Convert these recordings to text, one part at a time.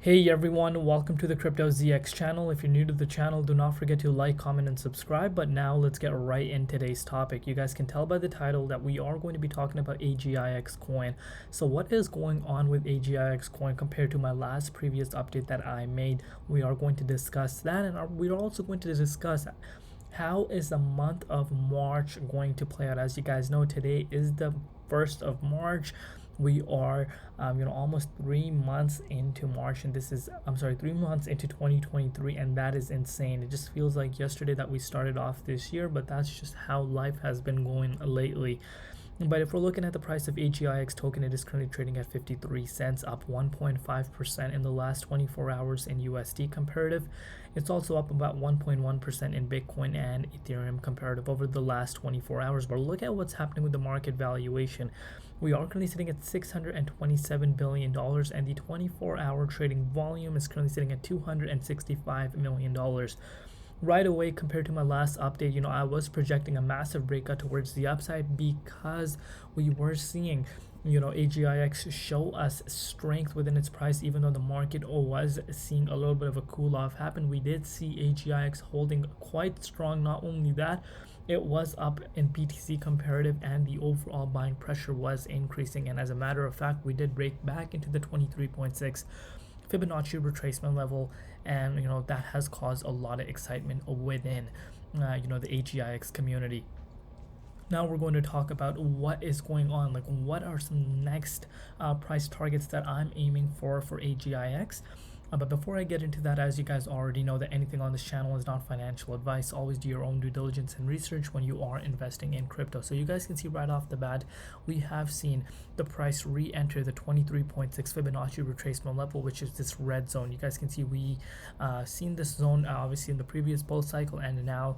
Hey everyone, welcome to the Crypto ZX channel. If you're new to the channel, do not forget to like, comment, and subscribe. But now let's get right in today's topic. You guys can tell by the title that we are going to be talking about Agix coin. So what is going on with Agix coin compared to my last previous update that I made? We are going to discuss that, and we're also going to discuss how is the month of March going to play out. As you guys know, today is the 1st of March. We are almost 3 months into March, and this is 3 months into 2023, and that is insane. It just feels like yesterday that we started off this year, but that's just how life has been going lately. But if we're looking at the price of Agix token, it is currently trading at 53 cents, up 1.5% in the last 24 hours in USD comparative. It's also up about 1.1% in Bitcoin and Ethereum comparative over the last 24 hours. But look at what's happening with the market valuation. We are currently sitting at $627 billion, and the 24-hour trading volume is currently sitting at $265 million. Right away, compared to my last update, I was projecting a massive breakout towards the upside because we were seeing Agix show us strength within its price. Even though the market was seeing a little bit of a cool off happen, we did see Agix holding quite strong. Not only that, it was up in BTC comparative, and the overall buying pressure was increasing. And as a matter of fact, we did break back into the 23.6 Fibonacci retracement level, and that has caused a lot of excitement within the Agix community. Now we're going to talk about what is going on, like what are some next price targets that I'm aiming for Agix. But before I get into that, as you guys already know, that anything on this channel is not financial advice. Always do your own due diligence and research when you are investing in crypto. So you guys can see right off the bat, we have seen the price re-enter the 23.6 Fibonacci retracement level, which is this red zone. You guys can see we seen this zone obviously in the previous bull cycle, and now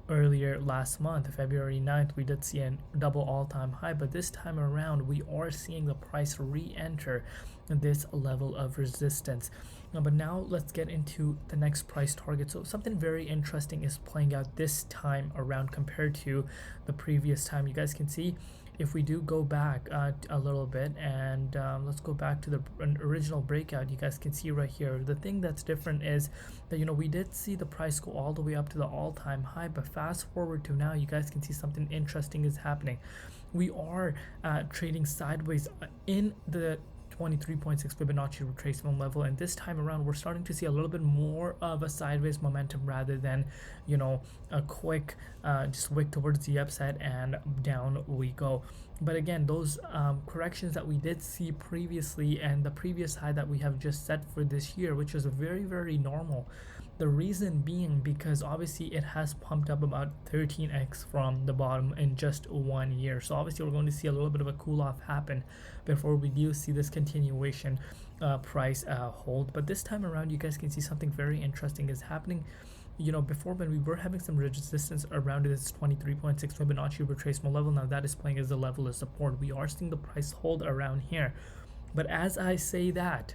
earlier last month, February 9th, we did see a double all-time high, but this time around we are seeing the price re-enter this level of resistance. But now let's get into the next price target. So something very interesting is playing out this time around compared to the previous time. You guys can see, if we do go back a little bit, and let's go back to the original breakout, you guys can see right here, the thing that's different is that we did see the price go all the way up to the all-time high, but fast forward to now, you guys can see something interesting is happening. We are trading sideways in the 23.6 Fibonacci retracement level, and this time around we're starting to see a little bit more of a sideways momentum rather than a quick just wick towards the upside and down we go. But again, those corrections that we did see previously and the previous high that we have just set for this year, which is very, very normal. The reason being because obviously it has pumped up about 13x from the bottom in just 1 year. So obviously we're going to see a little bit of a cool off happen before we do see this continuation price hold. But this time around, you guys can see something very interesting is happening. Before, when we were having some resistance around this 23.6 Fibonacci retracement level, now that is playing as a level of support. We are seeing the price hold around here. But as I say that,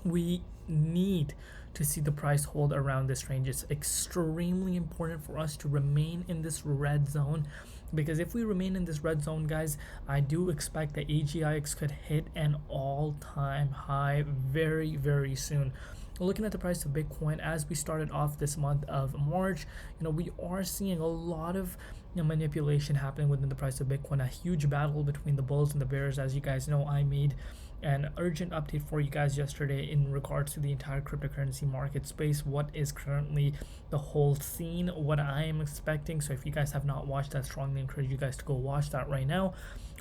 we need to see the price hold around this range. It's extremely important for us to remain in this red zone, because if we remain in this red zone, guys, I do expect that Agix could hit an all-time high very, very soon. Looking at the price of Bitcoin as we started off this month of March, we are seeing a lot of manipulation happening within the price of Bitcoin. A huge battle between the bulls and the bears. As you guys know, I made an urgent update for you guys yesterday in regards to the entire cryptocurrency market space, what is currently the whole scene, what I am expecting. So if you guys have not watched that, strongly encourage you guys to go watch that right now.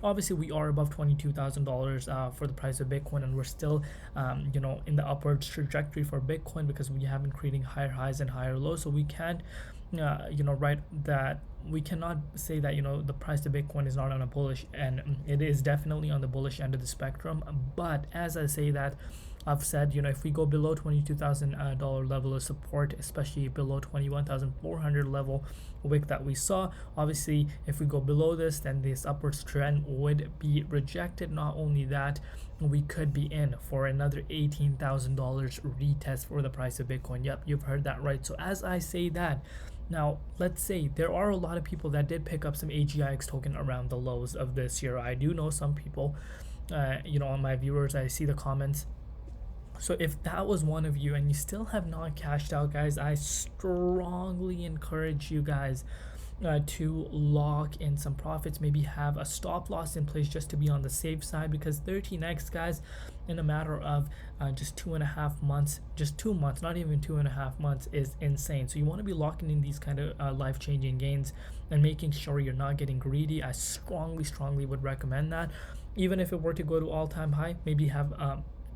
Obviously we are above $22,000 for the price of Bitcoin, and we're still in the upwards trajectory for Bitcoin because we have been creating higher highs and higher lows. So we can't we cannot say that the price of Bitcoin is not on a bullish, and it is definitely on the bullish end of the spectrum. But as I say that, I've said if we go below $22,000 level of support, especially below 21,400 level wick that we saw, obviously if we go below this, then this upwards trend would be rejected. Not only that, we could be in for another $18,000 retest for the price of Bitcoin. Yep, you've heard that right. So as I say that, now let's say there are a lot of people that did pick up some Agix token around the lows of this year. I do know some people on my viewers, I see the comments So if that was one of you and you still have not cashed out, guys, I strongly encourage you guys to lock in some profits, maybe have a stop loss in place just to be on the safe side, because 13x, guys, in a matter of just 2.5 months, just 2 months, not even 2.5 months, is insane. So you want to be locking in these kind of life-changing gains and making sure you're not getting greedy. I strongly would recommend that. Even if it were to go to all-time high, maybe have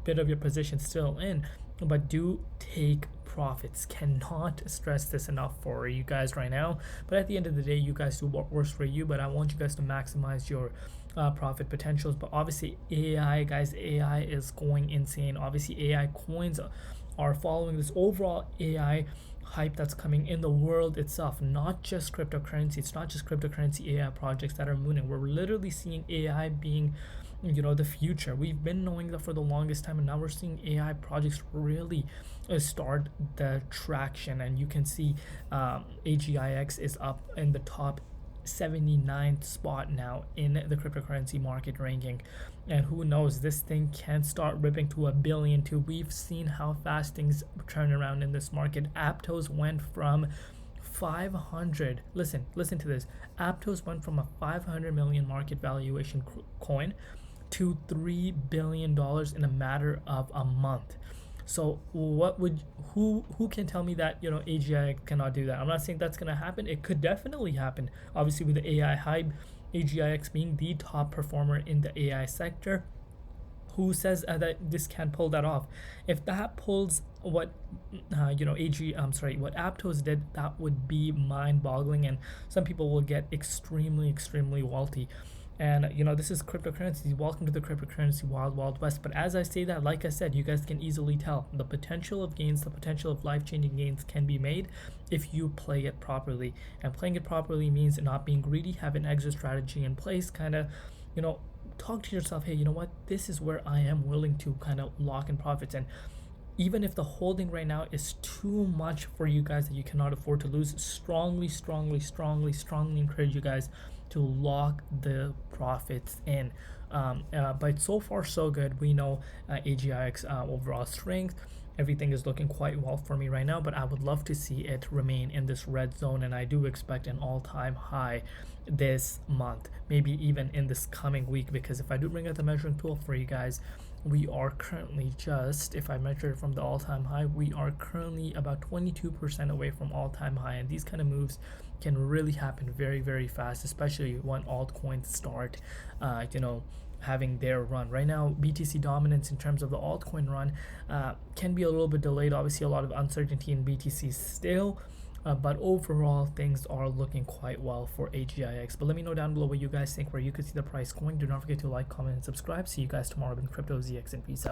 bit of your position still in, but do take profits. Cannot stress this enough for you guys right now. But at the end of the day, you guys do what works for you, but I want you guys to maximize your profit potentials. But obviously AI, guys, AI is going insane. Obviously AI coins are following this overall AI hype that's coming in the world itself, not just cryptocurrency. It's not just cryptocurrency AI projects that are mooning. We're literally seeing AI being, the future. We've been knowing that for the longest time, and now we're seeing AI projects really start the traction. And you can see AGIX is up in the top 79th spot now in the cryptocurrency market ranking, and who knows, this thing can start ripping to 1 billion too. We've seen how fast things turn around in this market. Aptos went from 500, listen to this, Aptos went from a 500 million market valuation coin to $3 billion in a matter of a month. So who can tell me that AGI cannot do that? I'm not saying that's gonna happen. It could definitely happen. Obviously, with the AI hype, AGIX being the top performer in the AI sector, who says that this can't pull that off? If that pulls what what Aptos did, that would be mind-boggling, and some people will get extremely wealthy. And this is cryptocurrencies. Welcome to the cryptocurrency wild west. But as I say that, like I said, you guys can easily tell the potential of gains, the potential of life-changing gains can be made if you play it properly. And playing it properly means not being greedy, have an exit strategy in place, kind of talk to yourself, hey, you know what, this is where I am willing to kind of lock in profits. And even if the holding right now is too much for you guys that you cannot afford to lose, strongly encourage you guys to lock the profits in. But so far so good. We know AGIX overall strength, everything is looking quite well for me right now, but I would love to see it remain in this red zone, and I do expect an all-time high this month, maybe even in this coming week, because if I do bring out the measuring tool for you guys, we are currently just, if I measure it from the all-time high, we are currently about 22% away from all-time high. And these kind of moves can really happen very fast, especially when altcoins start having their run. Right now, BTC dominance in terms of the altcoin run can be a little bit delayed. Obviously, a lot of uncertainty in BTC still, but overall things are looking quite well for AGIX. But let me know down below what you guys think, where you could see the price going. Do not forget to like, comment, and subscribe. See you guys tomorrow in Crypto ZX, and peace out.